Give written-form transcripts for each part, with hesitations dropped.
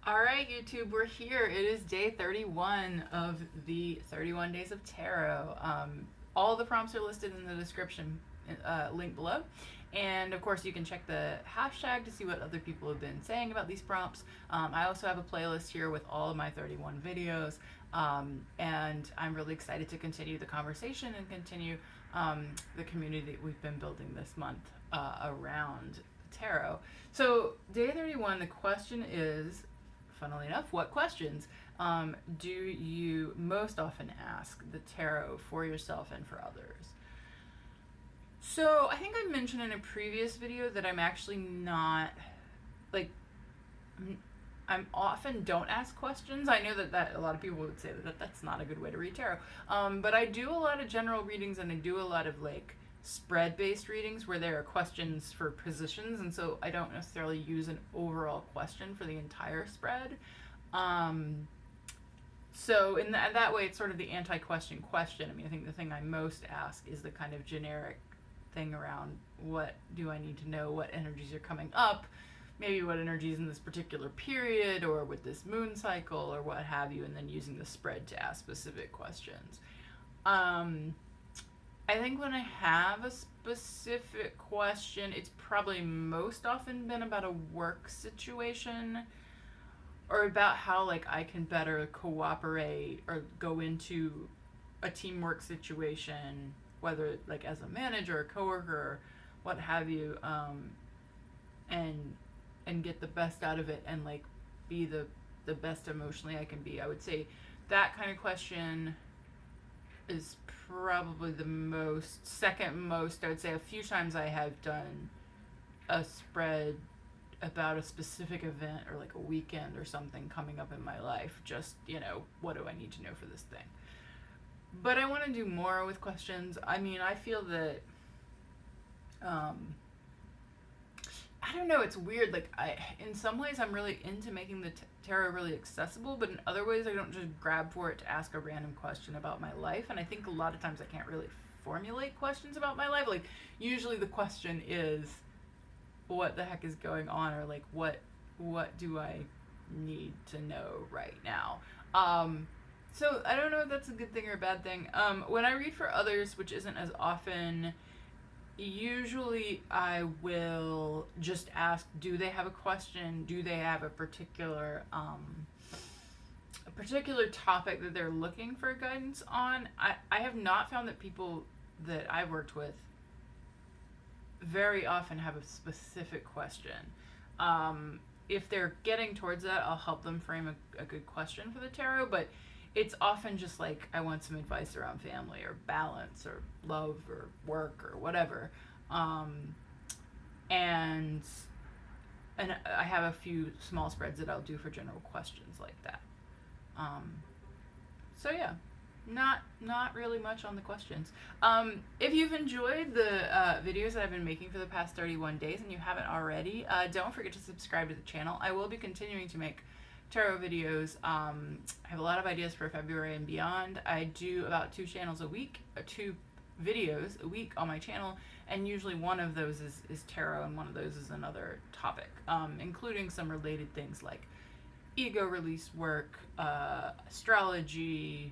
All right, YouTube, we're here. It is day 31 of the 31 Days of Tarot. All the prompts are listed in the description link below. And of course, you can check the hashtag to see what other people have been saying about these prompts. I also have a playlist here with all of my 31 videos. And I'm really excited to continue the conversation and continue the community that we've been building this month around tarot. So, day 31, the question is, funnily enough, what questions do you most often ask the tarot for yourself and for others? So I think I mentioned in a previous video that I'm actually not, like, I'm often don't ask questions. I know that a lot of people would say that that's not a good way to read tarot. But I do a lot of general readings, and I do a lot of like spread-based readings where there are questions for positions, and so I don't necessarily use an overall question for the entire spread. So in that way, it's sort of the anti-question question. I mean, I think the thing I most ask is the kind of generic thing around what do I need to know, what energies are coming up, maybe what energies in this particular period or with this moon cycle or what have you, and then using the spread to ask specific questions. I think when I have a specific question, it's probably most often been about a work situation or about how like I can better cooperate or go into a teamwork situation, whether like as a manager, a coworker, or what have you, and get the best out of it and like be the best emotionally I can be. I would say that kind of question is probably the second most. I would say a few times I have done a spread about a specific event or like a weekend or something coming up in my life. Just, what do I need to know for this thing? But I want to do more with questions. I mean, I feel that, I don't know, it's weird. Like, in some ways I'm really into making the tarot really accessible, but in other ways I don't just grab for it to ask a random question about my life. And I think a lot of times I can't really formulate questions about my life. Like, usually the question is, what the heck is going on? Or like, what do I need to know right now? So I don't know if that's a good thing or a bad thing. When I read for others, which isn't as often, usually I will just ask, do they have a question? Do they have a particular topic that they're looking for guidance on? I have not found that people that I've worked with very often have a specific question. If they're getting towards that, I'll help them frame a good question for the tarot, but it's often just like, I want some advice around family or balance or love or work or whatever. And I have a few small spreads that I'll do for general questions like that. So yeah, not really much on the questions. If you've enjoyed the videos that I've been making for the past 31 days and you haven't already, don't forget to subscribe to the channel. I will be continuing to make tarot videos. I have a lot of ideas for February and beyond. I do about 2 videos a week on my channel, and usually one of those is tarot and one of those is another topic, including some related things like ego release work, astrology,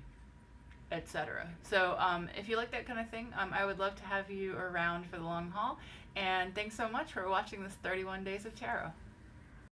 etc. So if you like that kind of thing, I would love to have you around for the long haul, and thanks so much for watching this 31 Days of Tarot.